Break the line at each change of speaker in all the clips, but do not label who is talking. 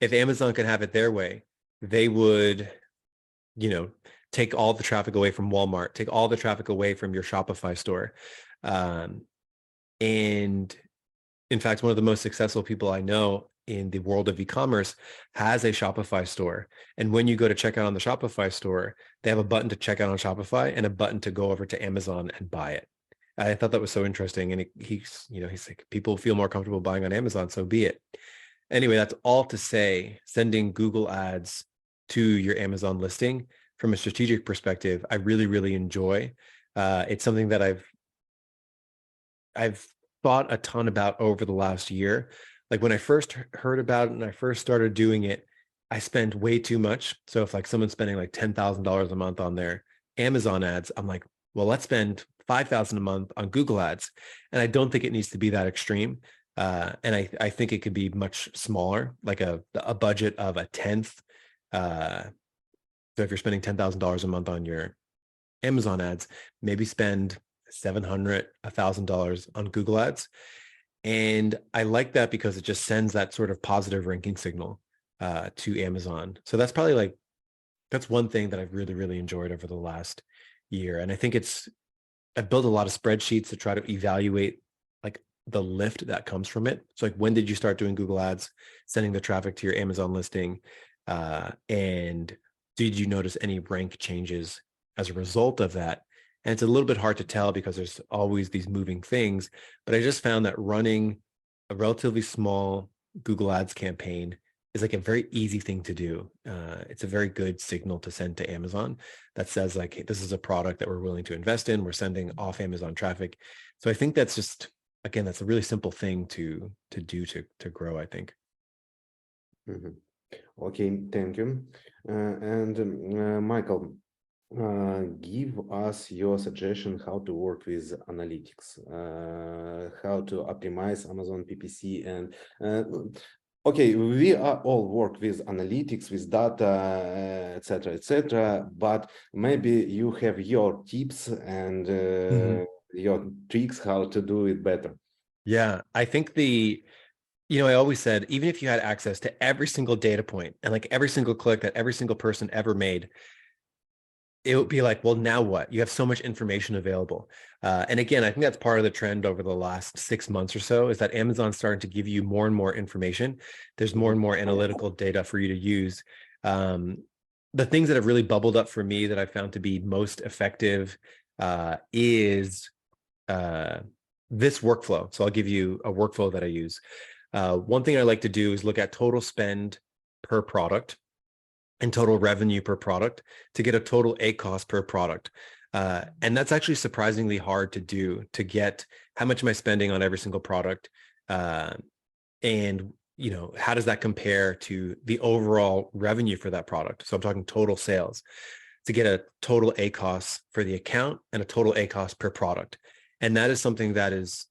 if Amazon could have it their way, they would, take all the traffic away from Walmart, take all the traffic away from your Shopify store. And in fact, one of the most successful people I know in the world of e-commerce has a Shopify store. And when you go to check out on the Shopify store, they have a button to check out on Shopify and a button to go over to Amazon and buy it. I thought that was so interesting. And he's like, people feel more comfortable buying on Amazon, so be it. Anyway, that's all to say, sending Google ads to your Amazon listing from a strategic perspective, I really, really enjoy. It's something that I've thought a ton about over the last year. Like when I first heard about it and I first started doing it, I spent way too much. So if like someone's spending like $10,000 a month on their Amazon ads, I'm like, well, let's spend $5,000 a month on Google ads. And I don't think it needs to be that extreme. And I think it could be much smaller, like a budget of a tenth. So if you're spending $10,000 a month on your Amazon ads, maybe spend $700, $1,000 on Google ads. And I like that because it just sends that sort of positive ranking signal to Amazon. So that's probably that's one thing that I've really, really enjoyed over the last year. And I think I've built a lot of spreadsheets to try to evaluate like the lift that comes from it. So like, when did you start doing Google ads, sending the traffic to your Amazon listing? And did you notice any rank changes as a result of that? And it's a little bit hard to tell because there's always these moving things, but I just found that running a relatively small Google ads campaign is like a very easy thing to do. It's a very good signal to send to Amazon that says like, hey, this is a product that we're willing to invest in. We're sending off Amazon traffic. So I think that's just, again, that's a really simple thing to do to grow, I think.
Mm-hmm. Okay, thank you. Michael, give us your suggestion how to work with analytics, how to optimize Amazon PPC, and okay, we all work with analytics, with data, etc., but maybe you have your tips and your tricks how to do it better.
Yeah, I think I always said, even if you had access to every single data point and like every single click that every single person ever made, it would be like, well, now what? You have so much information available. And again, I think that's part of the trend over the last 6 months or so is that Amazon's starting to give you more and more information. There's more and more analytical data for you to use. The things that have really bubbled up for me that I found to be most effective is this workflow. So I'll give you a workflow that I use. One thing I like to do is look at total spend per product and total revenue per product to get a total ACoS per product. And that's actually surprisingly hard to do, to get how much am I spending on every single product? And how does that compare to the overall revenue for that product? So I'm talking total sales, to get a total ACoS for the account and a total ACoS per product. And that is something that is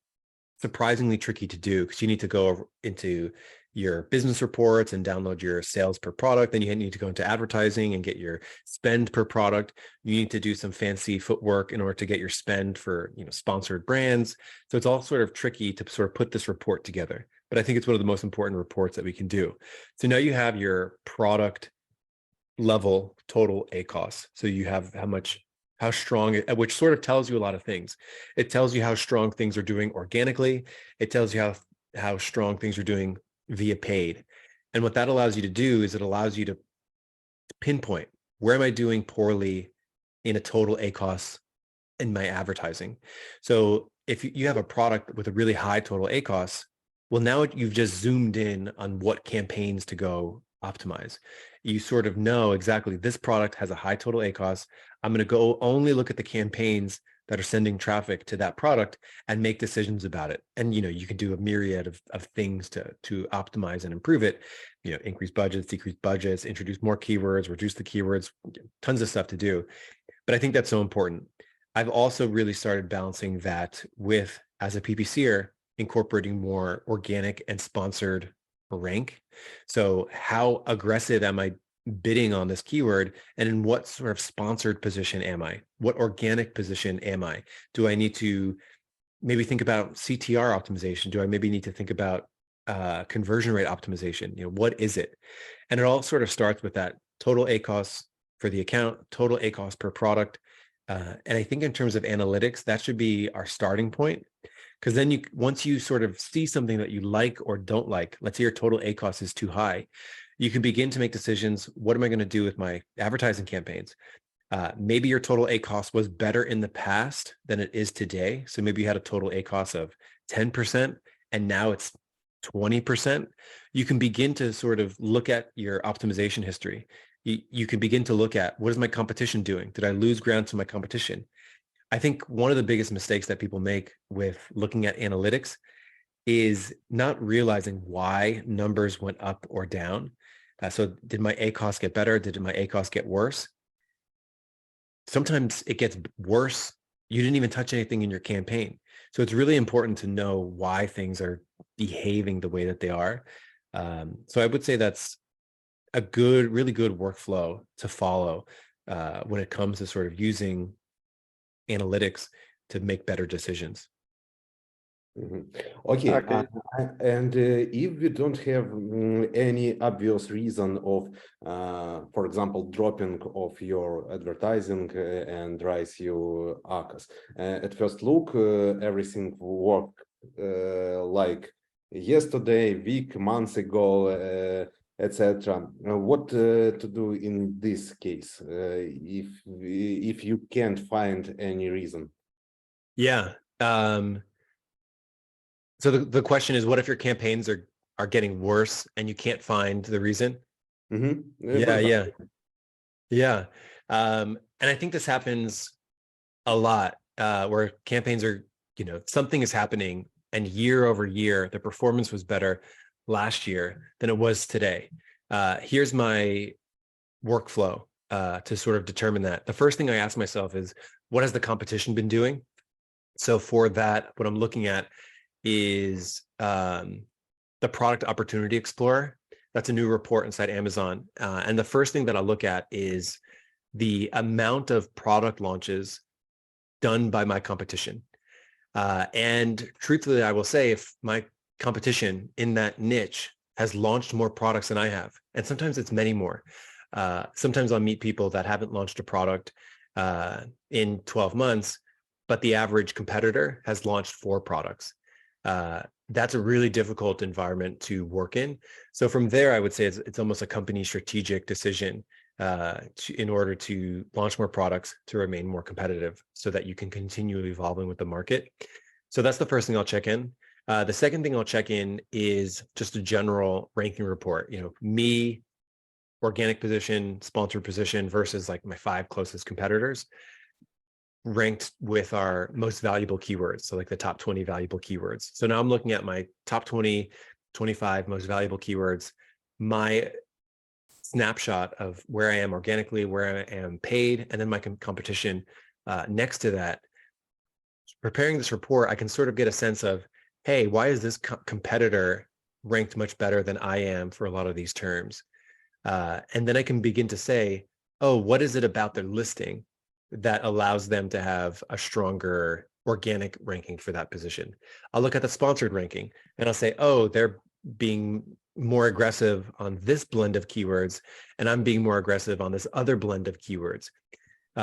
surprisingly tricky to do because you need to go into your business reports and download your sales per product. Then you need to go into advertising and get your spend per product. You need to do some fancy footwork in order to get your spend for sponsored brands. So it's all sort of tricky to sort of put this report together. But I think it's one of the most important reports that we can do. So now you have your product level total ACoS. So you have how strong, which sort of tells you a lot of things. It tells you how strong things are doing organically. It tells you how strong things are doing via paid. And what that allows you to do is it allows you to pinpoint, where am I doing poorly in a total ACoS in my advertising? So if you have a product with a really high total ACoS, well, now you've just zoomed in on what campaigns to go optimize. You sort of know exactly this product has a high total ACoS. I'm going to go only look at the campaigns that are sending traffic to that product and make decisions about it. And you can do a myriad of things to optimize and improve it. Increase budgets, decrease budgets, introduce more keywords, reduce the keywords, tons of stuff to do. But I think that's so important. I've also really started balancing that with, as a PPCer, incorporating more organic and sponsored rank. So how aggressive am I bidding on this keyword, and in what sort of sponsored position am I? What organic position am I? Do I need to maybe think about CTR optimization? Do I maybe need to think about conversion rate optimization. What is it? And it all sort of starts with that total ACoS for the account, total ACoS per product. And I think in terms of analytics, that should be our starting point. Because then once you sort of see something that you like or don't like, let's say your total ACoS is too high, you can begin to make decisions. What am I going to do with my advertising campaigns? Maybe your total ACoS was better in the past than it is today. So maybe you had a total ACoS of 10% and now it's 20%. You can begin to sort of look at your optimization history. You can begin to look at, what is my competition doing? Did I lose ground to my competition? I think one of the biggest mistakes that people make with looking at analytics is not realizing why numbers went up or down. So did my ACoS get better? Did my ACoS get worse? Sometimes it gets worse. You didn't even touch anything in your campaign. So it's really important to know why things are behaving the way that they are. So I would say that's a really good workflow to follow when it comes to sort of using analytics to make better decisions.
Okay,
Okay.
and if we don't have any obvious reason of, for example, dropping of your advertising and rise your ACoS, at first look, everything worked like yesterday, week, months ago, etc. What to do in this case if you can't find any reason?
Yeah. So the question is, what if your campaigns are getting worse and you can't find the reason? Yeah. And I think this happens a lot where campaigns are, something is happening and year over year, the performance was better last year than it was today. Here's my workflow to sort of determine that. The first thing I ask myself is, what has the competition been doing? So for that, what I'm looking at is the Product Opportunity Explorer. That's a new report inside Amazon. And the first thing that I look at is the amount of product launches done by my competition. And truthfully, I will say, if my competition in that niche has launched more products than I have, and sometimes it's many more. Sometimes I'll meet people that haven't launched a product in 12 months, but the average competitor has launched 4 products. That's a really difficult environment to work in. So from there, I would say it's almost a company strategic decision in order to launch more products to remain more competitive so that you can continue evolving with the market. So that's the first thing I'll check in. The second thing I'll check in is just a general ranking report. Me, organic position, sponsored position versus like my 5 closest competitors, ranked with our most valuable keywords. So like the top 20 valuable keywords. So now I'm looking at my top 20, 25 most valuable keywords, my snapshot of where I am organically, where I am paid, and then my competition next to that. Preparing this report, I can sort of get a sense of, hey, why is this competitor ranked much better than I am for a lot of these terms? And then I can begin to say, oh, what is it about their listing that allows them to have a stronger organic ranking for that position? I'll look at the sponsored ranking and I'll say, oh, they're being more aggressive on this blend of keywords, and I'm being more aggressive on this other blend of keywords.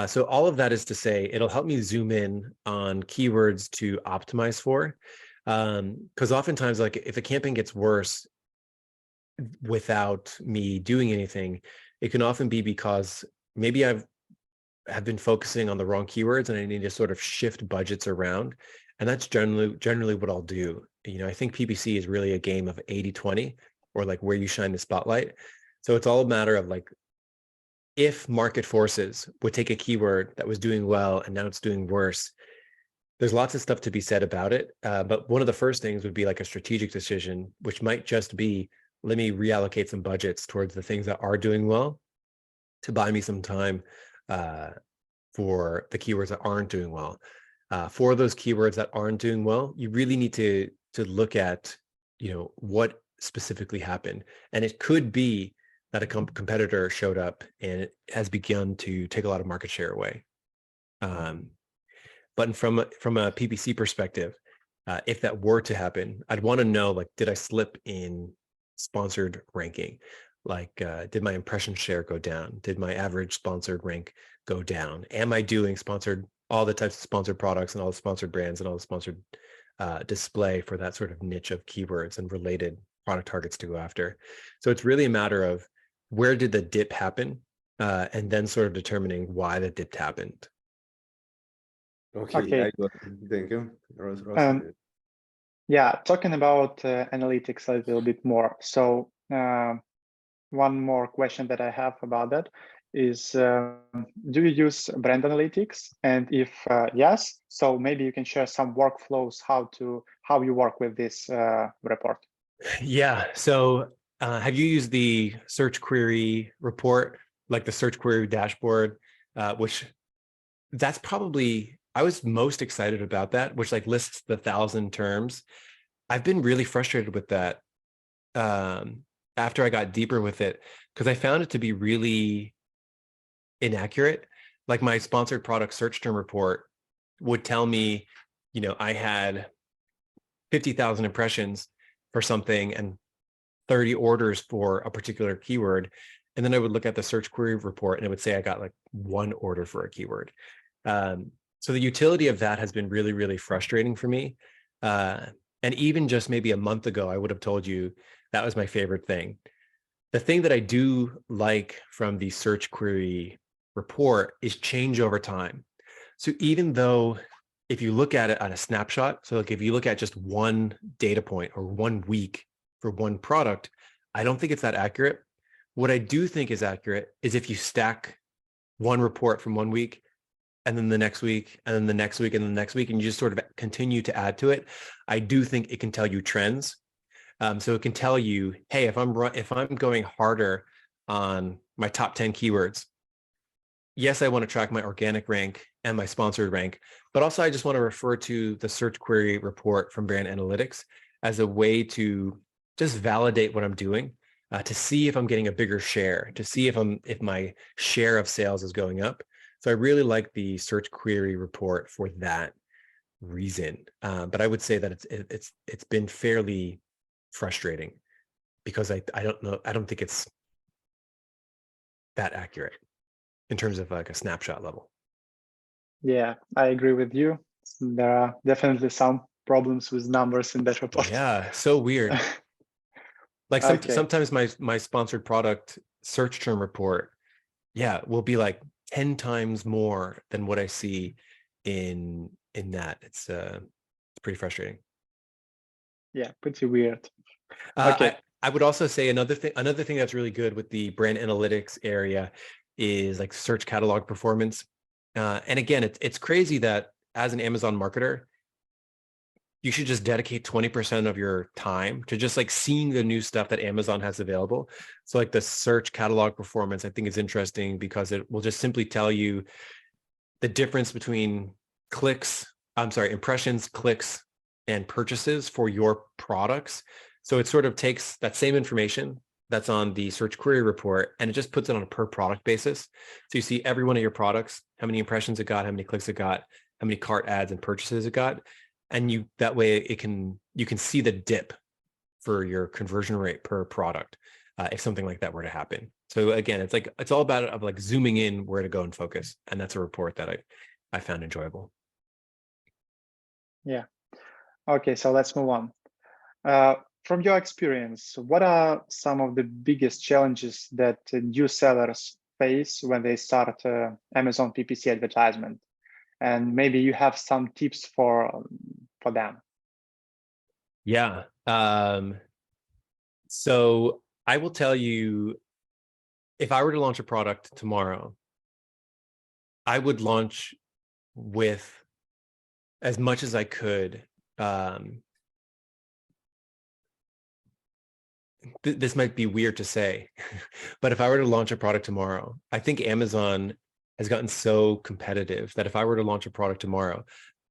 So all of that is to say, it'll help me zoom in on keywords to optimize for. Because oftentimes, like if a campaign gets worse without me doing anything, it can often be because maybe have been focusing on the wrong keywords and I need to sort of shift budgets around. And that's generally what I'll do. I think PPC is really a game of 80-20, or like where you shine the spotlight. So it's all a matter of like, if market forces would take a keyword that was doing well and now it's doing worse, there's lots of stuff to be said about it. But one of the first things would be like a strategic decision, which might just be, let me reallocate some budgets towards the things that are doing well to buy me some time for the keywords that aren't doing well. For those keywords that aren't doing well, you really need to look at, what specifically happened. And it could be that a competitor showed up and it has begun to take a lot of market share away. But from a PPC perspective, if that were to happen, I'd want to know, like, did I slip in sponsored ranking? Like, did my impression share go down? Did my average sponsored rank go down? Am I doing all the types of sponsored products and all the sponsored brands and all the sponsored display for that sort of niche of keywords and related product targets to go after? So it's really a matter of where did the dip happen, and then sort of determining why the dip happened.
Okay,
Okay.
I got it. Thank you, Ross.
Yeah, talking about analytics a little bit more. So one more question that I have about that is, do you use brand analytics? And if yes, so maybe you can share some workflows, how you work with this report.
Yeah. So have you used the search query report, like the search query dashboard, which that's probably, I was most excited about that, which like lists the 1,000 terms. I've been really frustrated with that after I got deeper with it, because I found it to be really inaccurate. Like my sponsored product search term report would tell me, I had 50,000 impressions for something and 30 orders for a particular keyword. And then I would look at the search query report and it would say I got like 1 order for a keyword. So the utility of that has been really, really frustrating for me. And even just maybe a month ago, I would have told you that was my favorite thing. The thing that I do like from the search query report is change over time. So even though if you look at it on a snapshot, so like if you look at just one data point or 1 week for one product, I don't think it's that accurate. What I do think is accurate is if you stack one report from 1 week and then the next week, and then the next week, and then the next week, and you just sort of continue to add to it. I do think it can tell you trends. So it can tell you, hey, if I'm going harder on my top 10 keywords, yes, I want to track my organic rank and my sponsored rank, but also I just want to refer to the search query report from Brand Analytics as a way to just validate what I'm doing, to see if I'm getting a bigger share, to see if my share of sales is going up. So I really like the search query report for that reason. But I would say that it's been fairly frustrating because I don't know, I don't think it's that accurate in terms of like a snapshot level.
Yeah, I agree with you. There are definitely some problems with numbers in that report.
Yeah, so weird. Like sometimes my sponsored product search term report, will be like 10 times more than what I see in that. It's pretty frustrating.
Yeah, pretty weird. Okay.
I would also say another thing that's really good with the brand analytics area is like search catalog performance. And again, it's crazy that as an Amazon marketer, you should just dedicate 20% of your time to just like seeing the new stuff that Amazon has available. So like the search catalog performance, I think is interesting because it will just simply tell you the difference between impressions, clicks, and purchases for your products. So it sort of takes that same information that's on the search query report and it just puts it on a per product basis. So you see every one of your products, how many impressions it got, how many clicks it got, how many cart ads and purchases it got. And that way you can see the dip for your conversion rate per product if something like that were to happen. So again, it's all about of like zooming in where to go and focus. And that's a report that I found enjoyable.
Yeah. Okay, so let's move on. From your experience, what are some of the biggest challenges that new sellers face when they start Amazon PPC advertisement? And maybe you have some tips for them.
Yeah. So I will tell you, if I were to launch a product tomorrow, I would launch with as much as I could. This might be weird to say, but if I were to launch a product tomorrow, I think Amazon has gotten so competitive that if I were to launch a product tomorrow,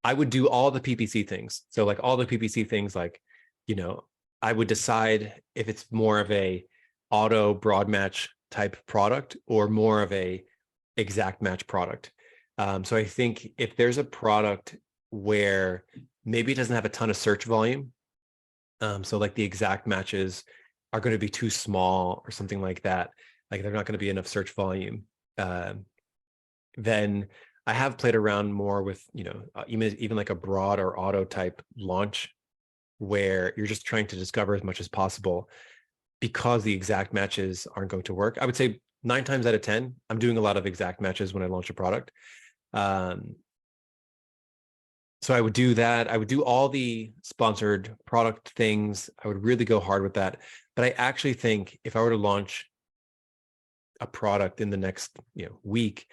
I would do all the PPC things. So like all the PPC things, like, I would decide if it's more of a auto broad match type product or more of a exact match product. So I think if there's a product where maybe it doesn't have a ton of search volume. So like the exact matches are going to be too small or something like that. Like they're not going to be enough search volume. Then I have played around more with, even like a broad or auto type launch where you're just trying to discover as much as possible because the exact matches aren't going to work. I would say 9 times out of 10, I'm doing a lot of exact matches when I launch a product. So I would do that. I would do all the sponsored product things. I would really go hard with that. But I actually think if I were to launch a product in the next week,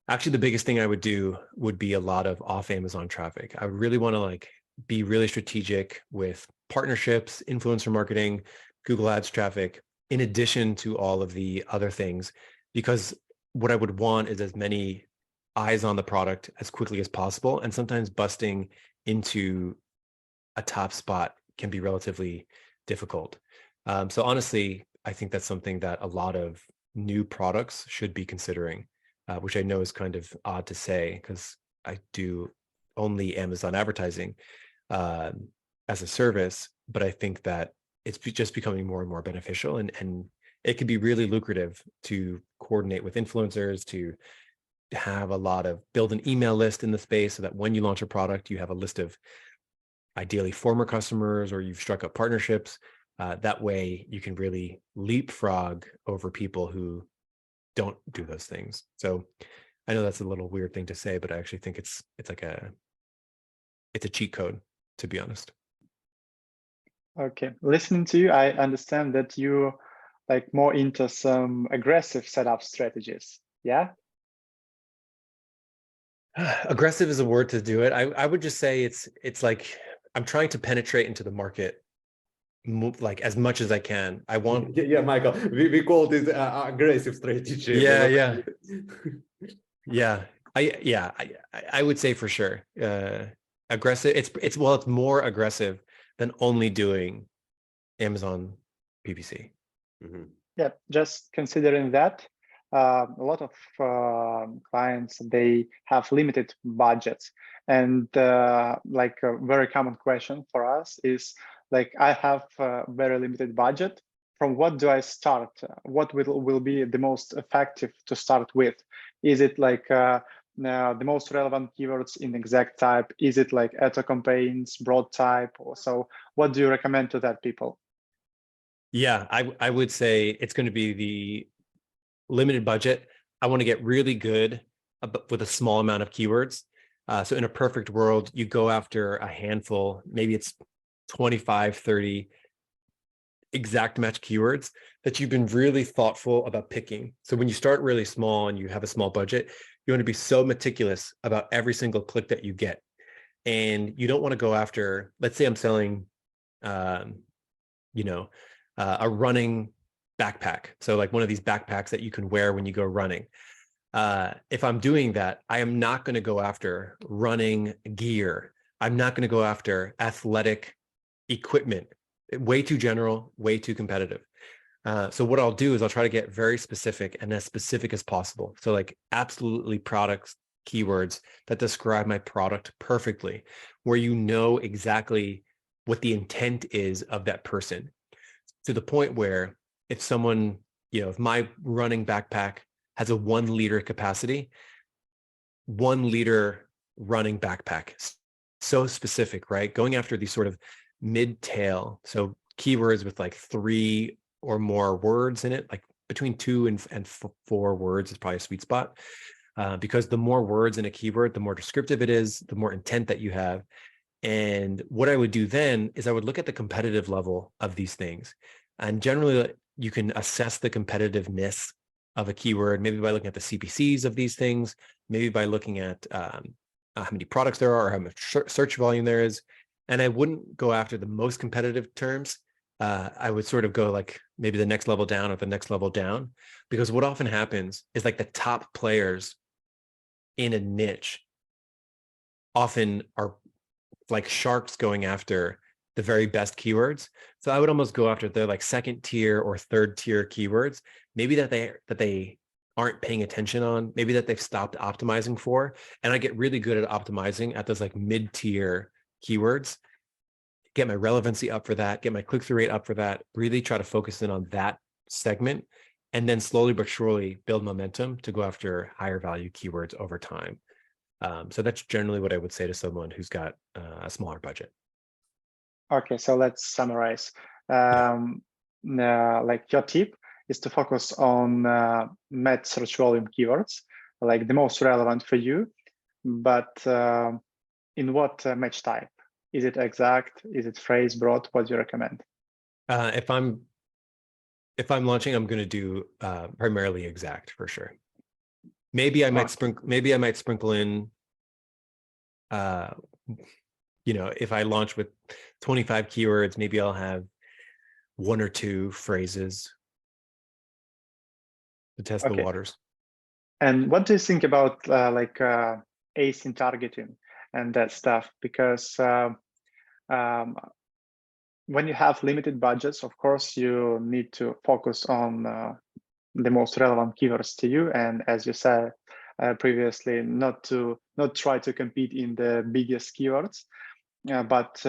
actually the biggest thing I would do would be a lot of off Amazon traffic. I would really want to like be really strategic with partnerships, influencer marketing, Google Ads traffic, in addition to all of the other things, because what I would want is as many eyes on the product as quickly as possible. And sometimes busting into a top spot can be relatively difficult. So honestly, I think that's something that a lot of new products should be considering, which I know is kind of odd to say because I do only Amazon advertising as a service, but I think that it's just becoming more and more beneficial, and it can be really lucrative to coordinate with influencers, to have a lot of build an email list in the space so that when you launch a product, you have a list of ideally former customers or you've struck up partnerships. That way you can really leapfrog over people who don't do those things. So I know that's a little weird thing to say, but I actually think it's a cheat code, to be honest.
Okay, listening to you, I understand that you like more into some aggressive setup strategies. Yeah.
Aggressive is a word to do it. I would just say it's like I'm trying to penetrate into the market like as much as I can. I want.
Yeah, Michael, we call this aggressive strategy.
Yeah. I would say for sure. Aggressive. It's more aggressive than only doing Amazon PPC.
Mm-hmm.
Yeah, just considering that a lot of clients, they have limited budgets, and like a very common question for us is like, I have a very limited budget. From what do I start? What will be the most effective to start with? Is it like the most relevant keywords in exact type? Is it like auto campaigns, broad type? Or so what do you recommend to that people?
Yeah, I would say it's going to be the limited budget. I want to get really good with a small amount of keywords. So in a perfect world, you go after a handful, maybe it's 25, 30 exact match keywords that you've been really thoughtful about picking. So when you start really small and you have a small budget, you want to be so meticulous about every single click that you get. And you don't want to go after, let's say I'm selling, a running backpack. So like one of these backpacks that you can wear when you go running. If I'm doing that, I am not going to go after running gear. I'm not going to go after athletic equipment. Way too general, way too competitive. So what I'll do is I'll try to get very specific and as specific as possible. So like absolutely products, keywords that describe my product perfectly, where you know exactly what the intent is of that person, to the point where if someone, if my running backpack has a 1 liter capacity, 1 liter running backpack, so specific, right? Going after these sort of mid-tail, so keywords with like 3 or more words in it, like between 2 and 4 words is probably a sweet spot. Because the more words in a keyword, the more descriptive it is, the more intent that you have. And what I would do then is I would look at the competitive level of these things. And generally, you can assess the competitiveness of a keyword, maybe by looking at the CPCs of these things, maybe by looking at how many products there are or how much search volume there is. And I wouldn't go after the most competitive terms. I would sort of go like maybe the next level down or the next level down, because what often happens is like the top players in a niche often are like sharks going after the very best keywords. So I would almost go after the like 2nd tier or 3rd tier keywords, maybe that they aren't paying attention on, maybe that they've stopped optimizing for. And I get really good at optimizing at those like mid-tier keywords, get my relevancy up for that, get my click-through rate up for that, really try to focus in on that segment, and then slowly but surely build momentum to go after higher value keywords over time. So that's generally what I would say to someone who's got a smaller budget.
Okay, so let's summarize. Like your tip is to focus on met search volume keywords, like the most relevant for you, but in what match type? Is it exact? Is it phrase, broad? What do you recommend?
If I'm launching, I'm going to do primarily exact for sure. Maybe I might sprinkle in, if I launch with 25 keywords, maybe I'll have 1 or 2 phrases to test the waters.
And what do you think about ASIN targeting and that stuff? Because when you have limited budgets, of course, you need to focus on the most relevant keywords to you. And as you said previously, not try to compete in the biggest keywords, but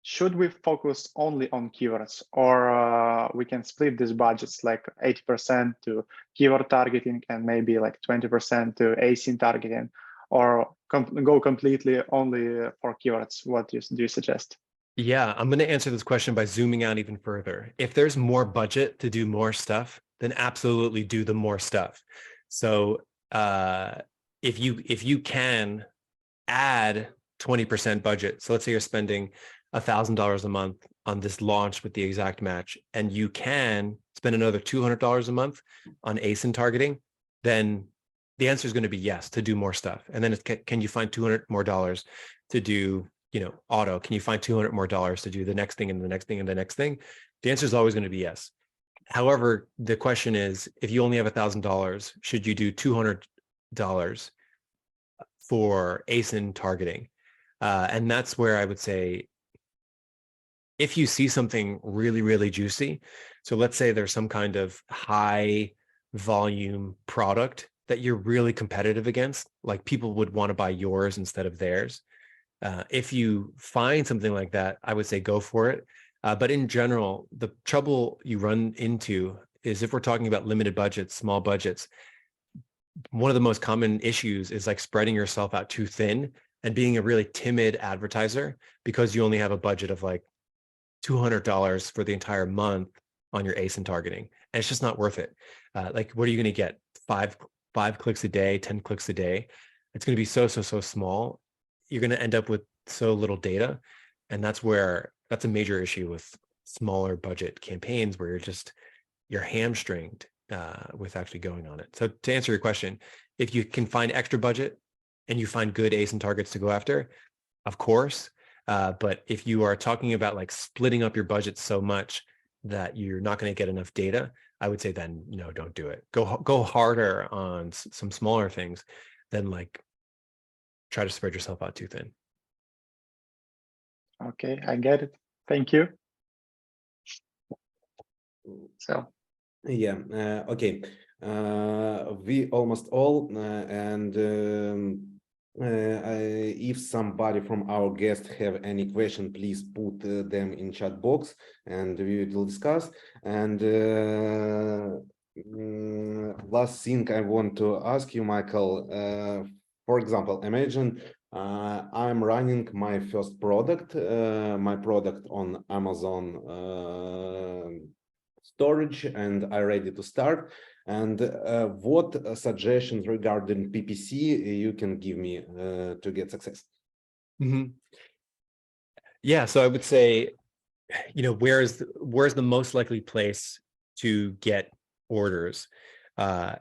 should we focus only on keywords, or we can split these budgets like 80% to keyword targeting and maybe like 20% to ASIN targeting, or go completely only for keywords? What do you suggest?
Yeah, I'm going to answer this question by zooming out even further. If there's more budget to do more stuff, then absolutely do the more stuff. So if you can add 20% budget, so let's say you're spending $1,000 a month on this launch with the exact match, and you can spend another $200 a month on ASIN targeting, then the answer is going to be yes, to do more stuff. And then can you find $200 more to do, auto? Can you find $200 more to do the next thing and the next thing and the next thing? The answer is always going to be yes. However, the question is, if you only have $1,000, should you do $200 for ASIN targeting? And that's where I would say, if you see something really, really juicy, so let's say there's some kind of high volume product that you're really competitive against, like people would want to buy yours instead of theirs. If you find something like that, I would say go for it. But in general, the trouble you run into is, if we're talking about limited budgets, small budgets, one of the most common issues is like spreading yourself out too thin and being a really timid advertiser because you only have a budget of like $200 for the entire month on your ASIN targeting. And it's just not worth it. Like, what are you going to get? Five clicks a day, 10 clicks a day. It's going to be so small. You're going to end up with so little data. And that's a major issue with smaller budget campaigns, where you're hamstringed with actually going on it. So to answer your question, if you can find extra budget and you find good ASIN targets to go after, of course. But if you are talking about like splitting up your budget so much that you're not going to get enough data, I would say then no, don't do it. Go harder on some smaller things than like try to spread yourself out too thin.
Okay, I get it. Thank you. So
yeah, okay. We almost all, and if somebody from our guests have any question, please put them in chat box and we will discuss. And last thing I want to ask you, Michael, for example, imagine I'm running my first product, on Amazon storage, and I'm ready to start. And what suggestions regarding PPC you can give me to get success?
Mm-hmm. Yeah, so I would say, where's the most likely place to get orders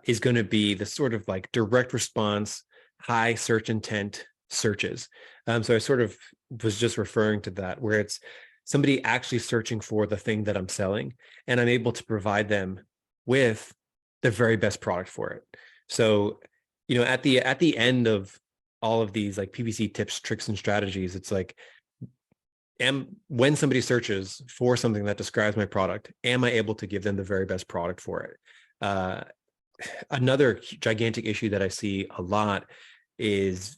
is going to be the sort of like direct response, high search intent searches. So I sort of was just referring to that, where it's somebody actually searching for the thing that I'm selling, and I'm able to provide them with the very best product for it. So, at the end of all of these like PPC tips, tricks, and strategies, it's like, when somebody searches for something that describes my product, am I able to give them the very best product for it? Another gigantic issue that I see a lot is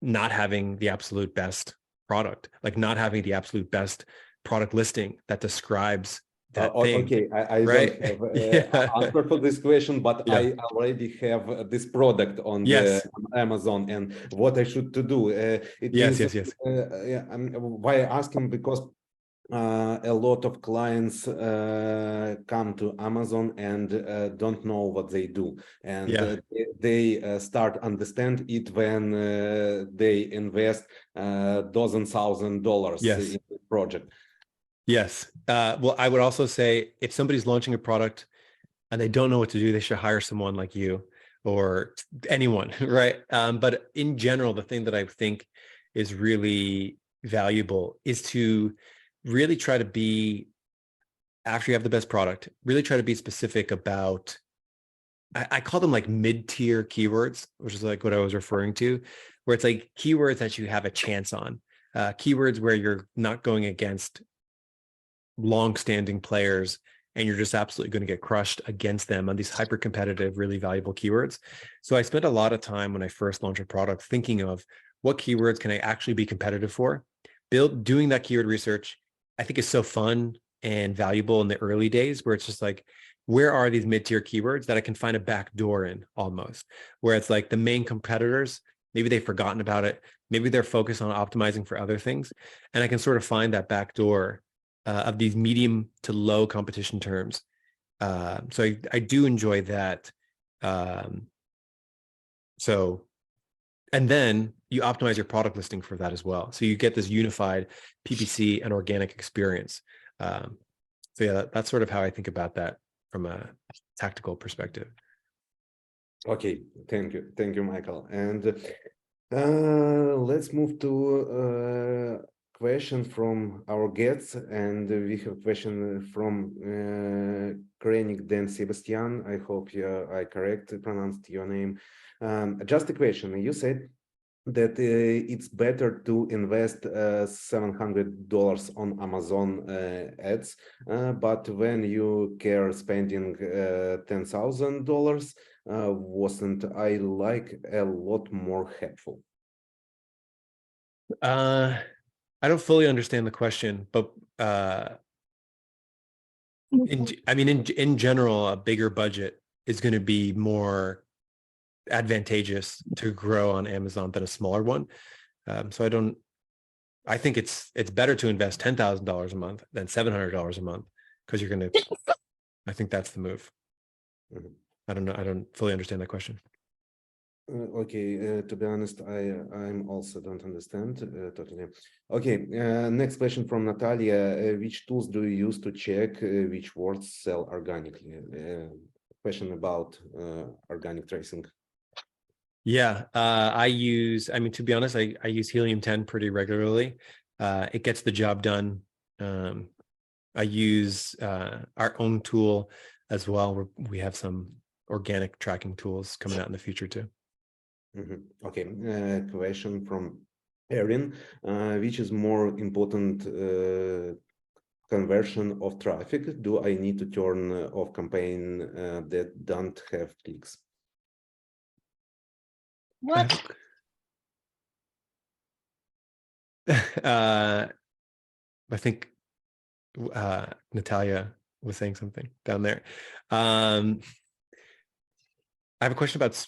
not having the absolute best product, like not having the absolute best product listing that describes that thing.
Okay, I
right?
don't have
Yeah.
answer for this question, but
Yeah.
I already have this product on
Yes.
on Amazon, and what I should to do. It
Yes,
means
yes.
yeah, why asking, because a lot of clients come to Amazon and don't know what they do, and
Yeah.
they start understand it when they invest $1,000
Yes.
in the project.
Yes. Well, I would also say if somebody's launching a product and they don't know what to do, they should hire someone like you or anyone, right? But in general, the thing that I think is really valuable is to really try to be, after you have the best product, really try to be specific about, I call them like mid-tier keywords, which is like what I was referring to, where it's like keywords that you have a chance on, keywords where you're not going against long-standing players and you're just absolutely going to get crushed against them on these hyper competitive, really valuable keywords. So I spent a lot of time when I first launched a product thinking of what keywords can I actually be competitive for. Doing that keyword research, I think is so fun and valuable in the early days, where it's just like, where are these mid-tier keywords that I can find a back door in, almost, where it's like the main competitors, maybe they've forgotten about it. Maybe they're focused on optimizing for other things. And I can sort of find that back door of these medium to low competition terms. So I do enjoy that. And then you optimize your product listing for that as well. So you get this unified PPC and organic experience. So yeah, that's sort of how I think about that from a tactical perspective.
Okay, thank you, Michael. And let's move to question from our guests, and we have a question from Krenik Dan Sebastian. I hope I correctly pronounced your name. Just a question. You said that it's better to invest $700 on Amazon ads, but when you care spending $10,000, wasn't I like a lot more helpful?
I don't fully understand the question, but in general, a bigger budget is going to be more advantageous to grow on Amazon than a smaller one. So I think it's better to invest $10,000 a month than $700 a month, because you're going to, I think that's the move.
Mhm.
I don't know. I don't fully understand that question.
Okay, to be honest, I'm also don't understand totally. Okay, next question from Natalia. Which tools do you use to check which words sell organically? Question about organic tracing.
Yeah, I mean, to be honest, I use Helium 10 pretty regularly. It gets the job done. I use our own tool as well. We have some organic tracking tools coming out in the future too.
Okay, question from Erin. Which is more important conversion of traffic? Do I need to turn off campaign that don't have clicks?
What? I think Natalia was saying something down there. I have a question about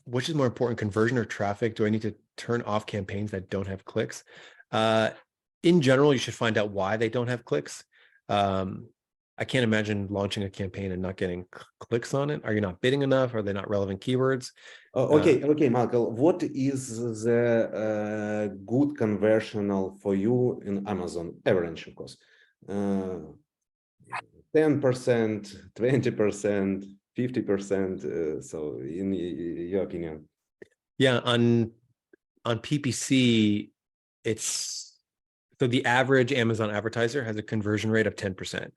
which is more important, conversion or traffic? Do I need to turn off campaigns that don't have clicks? In general, you should find out why they don't have clicks. I can't imagine launching a campaign and not getting clicks on it. Are you not bidding enough? Are they not relevant keywords?
Okay, Michael, what is the good conversional for you in Amazon average, of course? 10%, 20%, 50%. So in your opinion?
Yeah, on PPC, it's so the average Amazon advertiser has a conversion rate of 10%.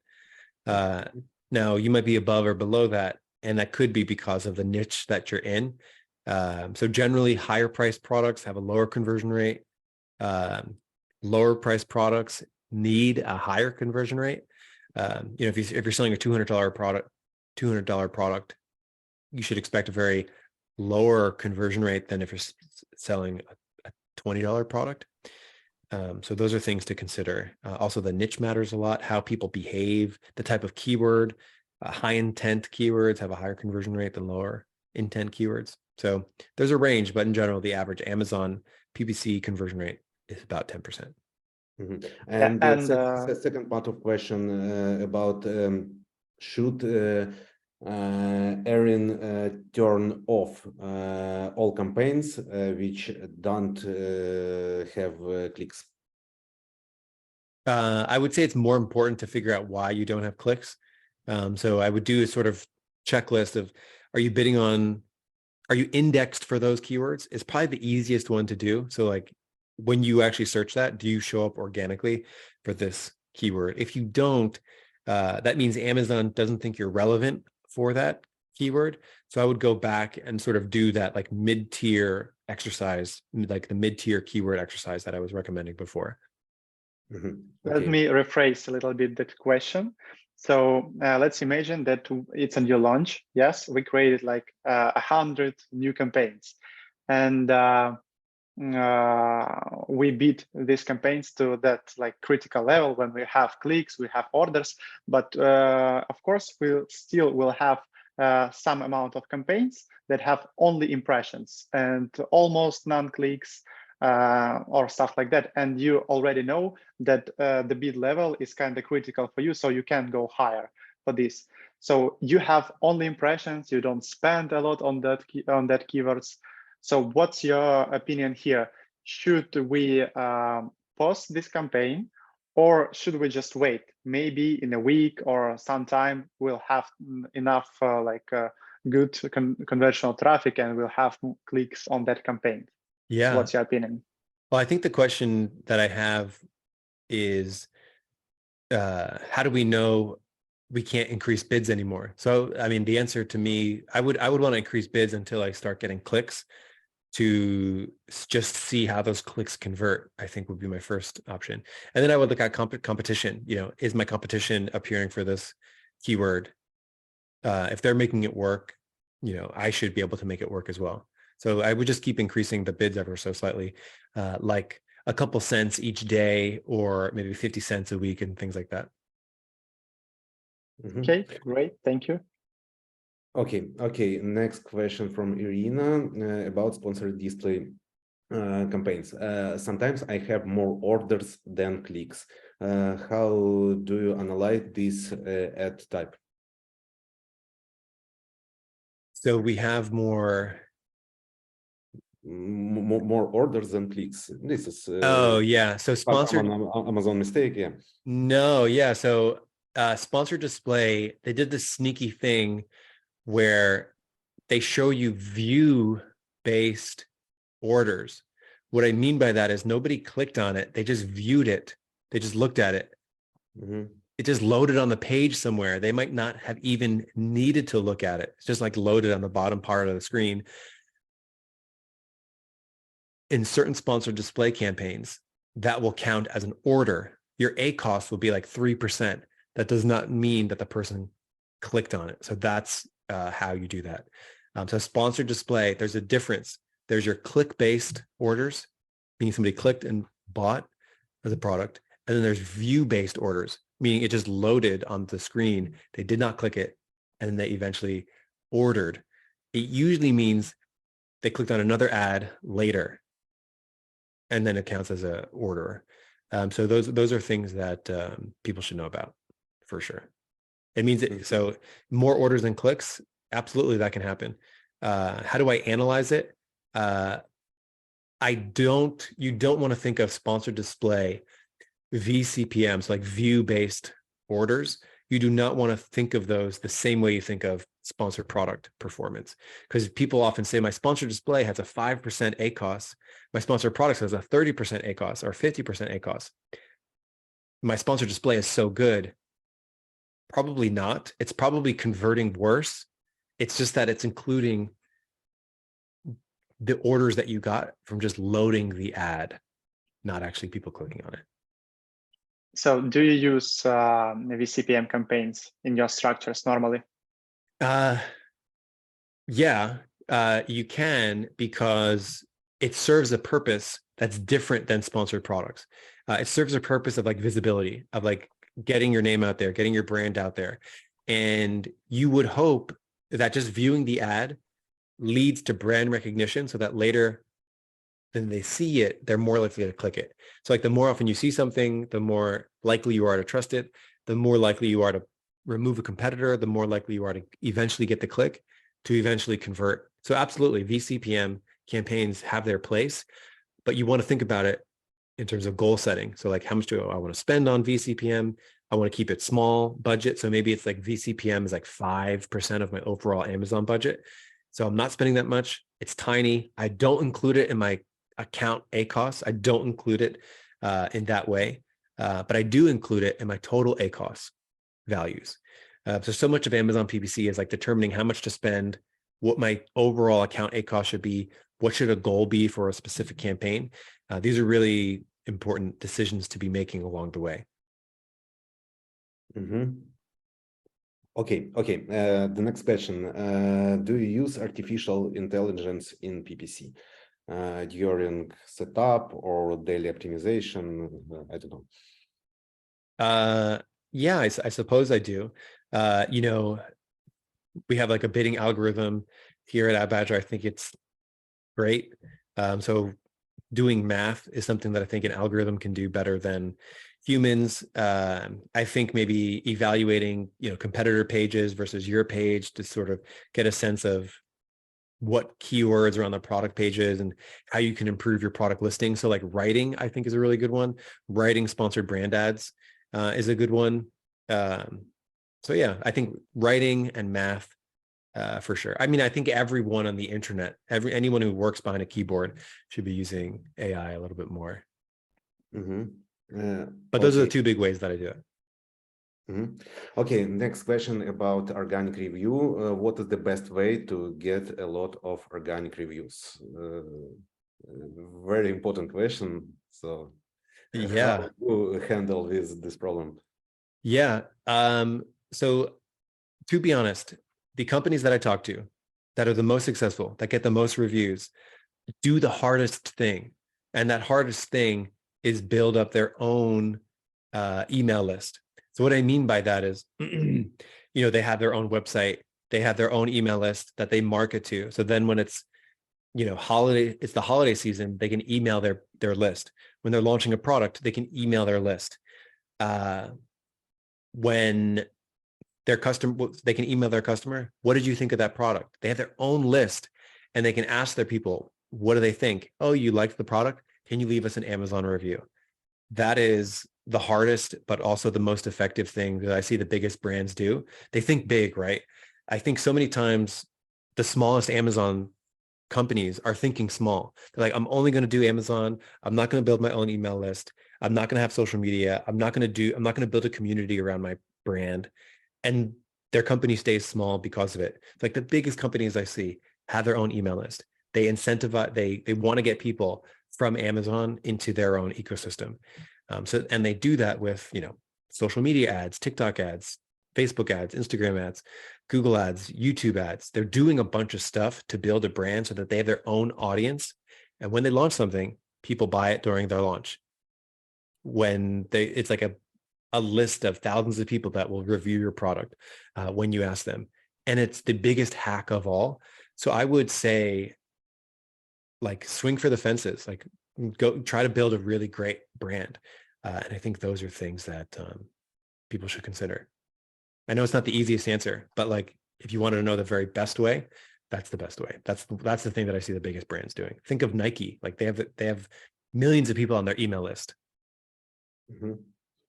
Now you might be above or below that, and that could be because of the niche that you're in. So generally, higher priced products have a lower conversion rate. Lower priced products need a higher conversion rate. If you're selling a $200 product, you should expect a very lower conversion rate than if you're selling a $20 product. So those are things to consider. Also, the niche matters a lot, how people behave, the type of keyword. High intent keywords have a higher conversion rate than lower intent keywords. So there's a range, but in general, the average Amazon PPC conversion rate is about 10%.
Mhm.
Yeah,
And
and
the second part of question about should Erin turn off all campaigns which don't have clicks?
I would say it's more important to figure out why you don't have clicks. So I would do a sort of checklist of, are you bidding on, are you indexed for those keywords? It's probably the easiest one to do. So like when you actually search that, do you show up organically for this keyword? If you don't, that means Amazon doesn't think you're relevant for that keyword. So I would go back and sort of do that like mid-tier exercise, like the mid-tier keyword exercise that I was recommending before.
Let me rephrase a little bit that question. So let's imagine that it's a new launch. Yes, we created like 100 new campaigns, and we beat these campaigns to that like critical level when we have clicks, we have orders. But of course, we still will have some amount of campaigns that have only impressions and almost none clicks. Or stuff like that, and you already know that the bid level is kind of critical for you, so you can go higher for this. So you have only impressions, you don't spend a lot on that keywords. So what's your opinion here? Should we pause this campaign, or should we just wait? Maybe in a week or sometime we'll have enough good conversional traffic and we'll have clicks on that campaign.
Yeah.
What's your opinion?
Well, I think the question that I have is, how do we know we can't increase bids anymore? So, I mean, the answer to me, I would want to increase bids until I start getting clicks to just see how those clicks convert, I think would be my first option. And then I would look at competition. You know, is my competition appearing for this keyword? If they're making it work, you know, I should be able to make it work as well. So I would just keep increasing the bids ever so slightly, like a couple cents each day, or maybe 50 cents a week and things like that.
Okay, great. Thank you.
Okay. Next question from Irina about sponsored display campaigns. Sometimes I have more orders than clicks. How do you analyze this ad type?
So we have more
orders than clicks. This is
oh yeah, so sponsored
Amazon mistake. Yeah.
No, yeah. So sponsored display, they did this sneaky thing where they show you view-based orders. What I mean by that is nobody clicked on it. They just viewed it. They just looked at it. It just loaded on the page somewhere. They might not have even needed to look at it. It's just like loaded on the bottom part of the screen. In certain sponsored display campaigns, that will count as an order. Your ACoS will be like 3%. That does not mean that the person clicked on it. So that's how you do that. So sponsored display, there's a difference. There's your click-based orders, meaning somebody clicked and bought as a product. And then there's view-based orders, meaning it just loaded on the screen. They did not click it, and then they eventually ordered. It usually means they clicked on another ad later, and then it counts as an order. So those are things that people should know about for sure. It means that, so more orders than clicks, absolutely that can happen. How do I analyze it? You don't want to think of sponsored display vCPM, so like view-based orders. You do not want to think of those the same way you think of sponsored product performance, because people often say my sponsored display has a 5% ACoS, my sponsored product has a 30% ACoS or 50% ACoS. My sponsored display is so good. Probably not. It's probably converting worse. It's just that it's including the orders that you got from just loading the ad, not actually people clicking on it.
So do you use vCPM campaigns in your structures normally?
Yeah, you can, because it serves a purpose that's different than sponsored products. It serves a purpose of like visibility, of like getting your name out there, getting your brand out there. And you would hope that just viewing the ad leads to brand recognition so that later then they see it, they're more likely to click it. So like the more often you see something, the more likely you are to trust it, the more likely you are to remove a competitor, the more likely you are to eventually get the click, to eventually convert. So absolutely, vCPM campaigns have their place, but you want to think about it in terms of goal setting. So like, how much do I want to spend on vCPM? I want to keep it small budget. So maybe it's like vCPM is like 5% of my overall Amazon budget. So I'm not spending that much. It's tiny. I don't include it in my account ACoS. I don't include it in that way, but I do include it in my total ACoS values. So much of Amazon PPC is like determining how much to spend, what my overall account ACoS should be, what should a goal be for a specific campaign. These are really important decisions to be making along the way.
Okay. The next question: do you use artificial intelligence in PPC during setup or daily optimization? I don't know.
Yeah, I suppose I do. You know, we have like a bidding algorithm here at AdBadger. I think it's great. So doing math is something that I think an algorithm can do better than humans. I think maybe evaluating, you know, competitor pages versus your page to sort of get a sense of what keywords are on the product pages and how you can improve your product listing. So like writing, I think is a really good one. Writing sponsored brand ads is a good one. So yeah, I think writing and math for sure. I mean, I think everyone on the internet, anyone who works behind a keyboard should be using AI a little bit more. But those are the two big ways that I do it.
Okay, next question about organic review. What is the best way to get a lot of organic reviews? Very important question. So
yeah,
how do you handle this problem?
Yeah. So to be honest, the companies that I talk to that are the most successful, that get the most reviews, do the hardest thing. And that hardest thing is build up their own email list. So what I mean by that is, you know, they have their own website, they have their own email list that they market to. So then when it's, you know, it's the holiday season, they can email their list. When they're launching a product, they can email their list. When their customer, they can email their customer, what did you think of that product? They have their own list and they can ask their people, what do they think? Oh, you liked the product? Can you leave us an Amazon review? That is the hardest, but also the most effective thing that I see the biggest brands do. They think big, right? I think so many times the smallest Amazon companies are thinking small. They're like, I'm only going to do Amazon. I'm not going to build my own email list. I'm not going to have social media. I'm not going to build a community around my brand. And their company stays small because of it. It's like the biggest companies I see have their own email list. They incentivize, they want to get people from Amazon into their own ecosystem. And they do that with, you know, social media ads, TikTok ads, Facebook ads, Instagram ads, Google ads, YouTube ads. They're doing a bunch of stuff to build a brand so that they have their own audience. And when they launch something, people buy it during their launch. It's like a list of thousands of people that will review your product when you ask them. And it's the biggest hack of all. So I would say, like, swing for the fences, like go try to build a really great brand. And I think those are things that people should consider. I know it's not the easiest answer, but like, if you wanted to know the very best way, that's the best way. That's the thing that I see the biggest brands doing. Think of Nike. Like they have millions of people on their email list.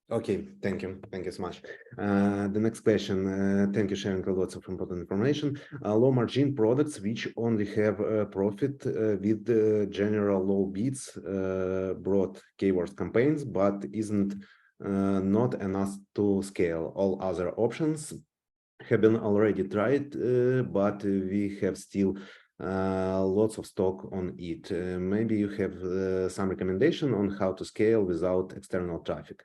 Okay, thank you so much. The next question, thank you sharing lots of important information. Low margin products which only have profit with general low bids, broad keywords campaigns, but isn't not enough to scale. All other options have been already tried, but we have still lots of stock on it. Maybe you have some recommendation on how to scale without external traffic.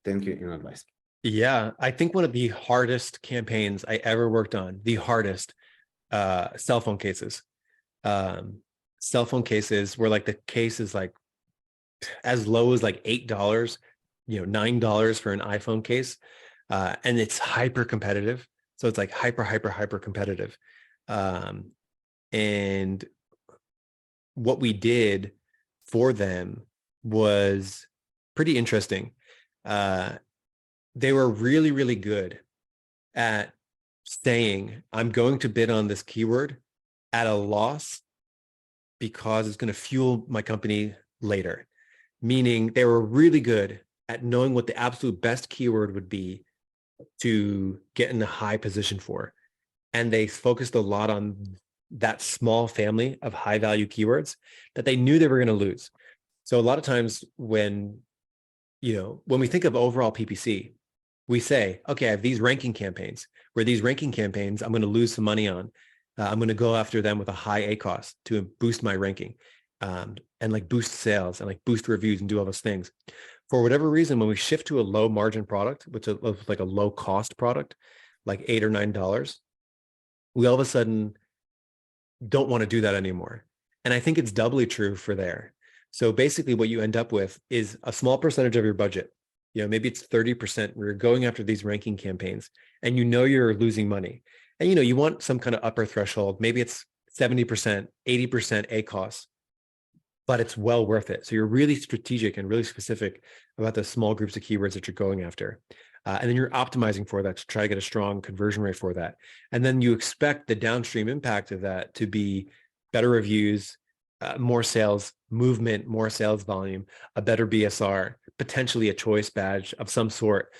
Thank you in advice.
Yeah, I think one of the hardest campaigns I ever worked on, the hardest, cell phone cases. cell phone cases where like the case is like as low as like $8, $9 for an iPhone case. And it's hyper competitive. So it's like hyper competitive. And what we did for them was pretty interesting. They were really, really good at saying, I'm going to bid on this keyword at a loss because it's going to fuel my company later. Meaning they were really good at knowing what the absolute best keyword would be to get in a high position for. And they focused a lot on that small family of high value keywords that they knew they were going to lose. So a lot of times when we think of overall PPC, we say, okay, I have these ranking campaigns where these ranking campaigns I'm going to lose some money on. I'm going to go after them with a high ACoS to boost my ranking and like boost sales and like boost reviews and do all those things. For whatever reason, when we shift to a low margin product, which is like a low cost product, like $8 or $9, we all of a sudden don't want to do that anymore. And I think it's doubly true for there. So basically what you end up with is a small percentage of your budget. Maybe it's 30% where you're going after these ranking campaigns and you're losing money. And you want some kind of upper threshold. Maybe it's 70%, 80% ACoS, but it's well worth it. So you're really strategic and really specific about the small groups of keywords that you're going after. And then you're optimizing for that to try to get a strong conversion rate for that. And then you expect the downstream impact of that to be better reviews, more sales movement, more sales volume, a better BSR, potentially a choice badge of some sort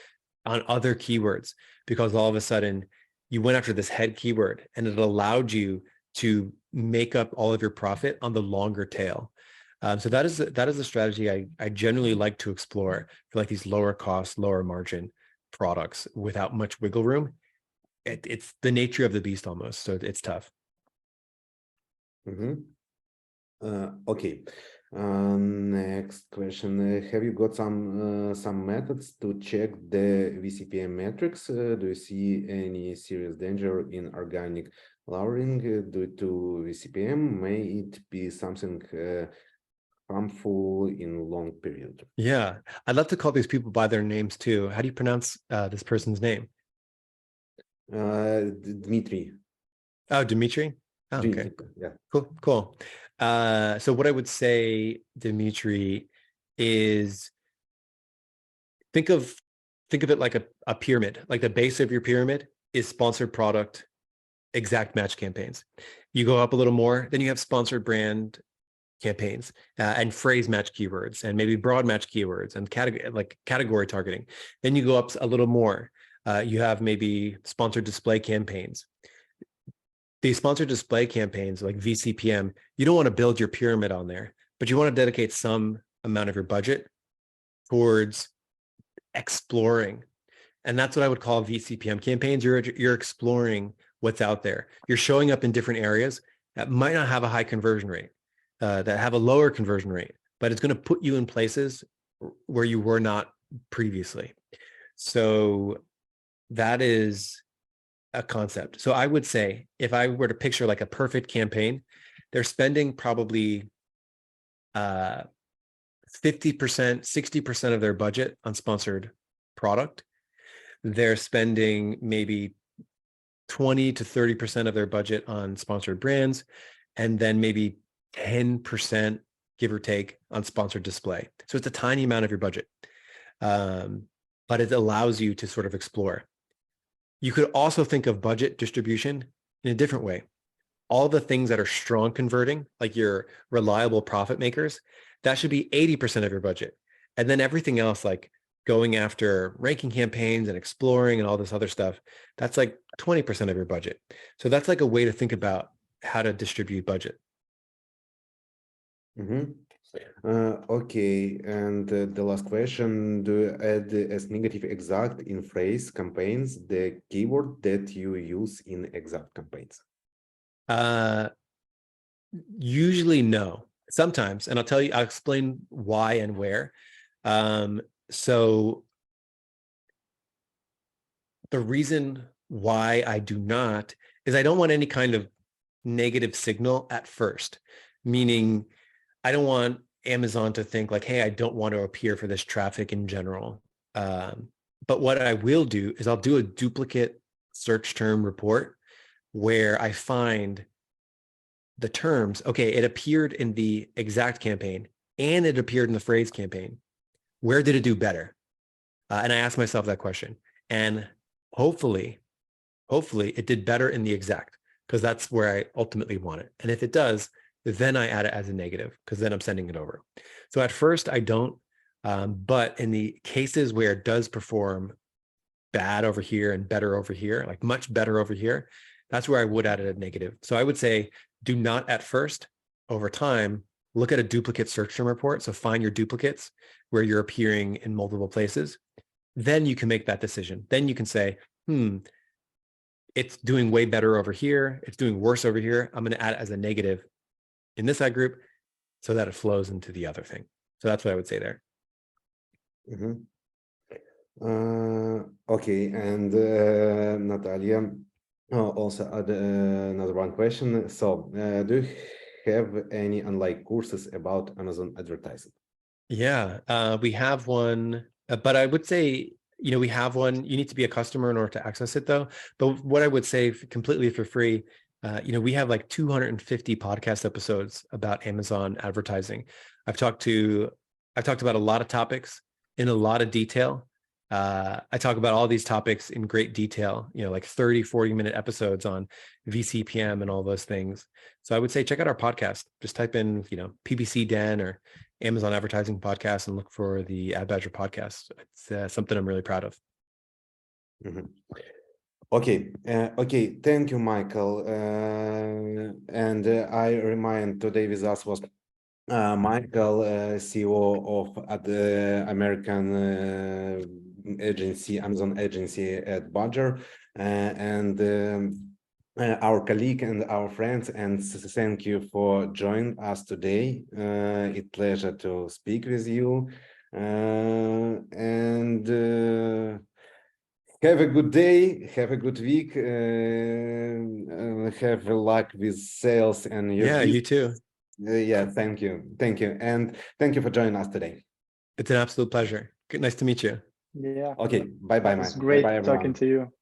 on other keywords, because all of a sudden you went after this head keyword and it allowed you to make up all of your profit on the longer tail. So that is a strategy I generally like to explore for like these lower cost, lower margin products without much wiggle room. It's the nature of the beast almost, so it's tough.
Okay. Next question. Have you got some methods to check the vCPM metrics? Do you see any serious danger in organic lowering due to vCPM? May it be something harmful in long period?
Yeah, I'd love to call these people by their names too. How do you pronounce this person's name?
Dmitry.
Oh, Dimitri. Oh, okay.
Yeah.
Cool. So what I would say, Dimitri, is think of it like a pyramid. Like the base of your pyramid is sponsored product, exact match campaigns. You go up a little more, then you have sponsored brand campaigns and phrase match keywords and maybe broad match keywords and category targeting. Then you go up a little more. You have maybe sponsored display campaigns. These sponsored display campaigns like vCPM, you don't want to build your pyramid on there, but you want to dedicate some amount of your budget towards exploring. And that's what I would call vCPM campaigns. You're exploring what's out there. You're showing up in different areas that might not have a high conversion rate, that have a lower conversion rate, but it's going to put you in places where you were not previously. So that is a concept. So I would say if I were to picture like a perfect campaign, they're spending probably 50%, 60% of their budget on sponsored product. They're spending maybe 20 to 30% of their budget on sponsored brands, and then maybe 10%, give or take, on sponsored display. So it's a tiny amount of your budget, but it allows you to sort of explore. You could also think of budget distribution in a different way. All the things that are strong converting, like your reliable profit makers, that should be 80% of your budget. And then everything else, like going after ranking campaigns and exploring and all this other stuff, that's like 20% of your budget. So that's like a way to think about how to distribute budget.
Okay, and the last question, do you add as negative exact in phrase campaigns the keyword that you use in exact campaigns?
Usually no, sometimes, and I'll explain why and where. So the reason why I do not is I don't want any kind of negative signal at first. meaning I don't want Amazon to think like, hey, I don't want to appear for this traffic in general. But what I will do is I'll do a duplicate search term report where I find the terms. Okay, it appeared in the exact campaign and it appeared in the phrase campaign. Where did it do better? And I asked myself that question. And hopefully it did better in the exact, because that's where I ultimately want it. And if it does, then I add it as a negative, because then I'm sending it over. So at first I don't, but in the cases where it does perform bad over here and better over here, like much better over here, that's where I would add it a negative. So I would say do not at first. Over time, look at a duplicate search term report. So find your duplicates where you're appearing in multiple places. Then you can make that decision. Then you can say, it's doing way better over here. It's doing worse over here. I'm going to add it as a negative in this ad group so that it flows into the other thing. So that's what I would say there.
Okay, and Natalia also had another one question. So do you have any online courses about Amazon advertising?
Yeah, we have one, but I would say, we have one. You need to be a customer in order to access it though. But what I would say completely for free, we have like 250 podcast episodes about Amazon advertising. I've talked about a lot of topics in a lot of detail. I talk about all these topics in great detail, like 30-40 minute episodes on vCPM and all those things. So I would say check out our podcast. Just type in, PPC Dan or Amazon advertising podcast and look for the Ad Badger podcast. It's something I'm really proud of.
Okay. Okay. Thank you, Michael. And I remind today with us was Michael, CEO of the American agency, Amazon agency at Badger, and our colleague and our friends. And thank you for joining us today. It's a pleasure to speak with you. And have a good day, have a good week, have luck with sales and your
you too.
Yeah, thank you, and thank you for joining us today.
It's an absolute pleasure. Nice to meet you.
Yeah.
Okay, bye,
It was great talking to you.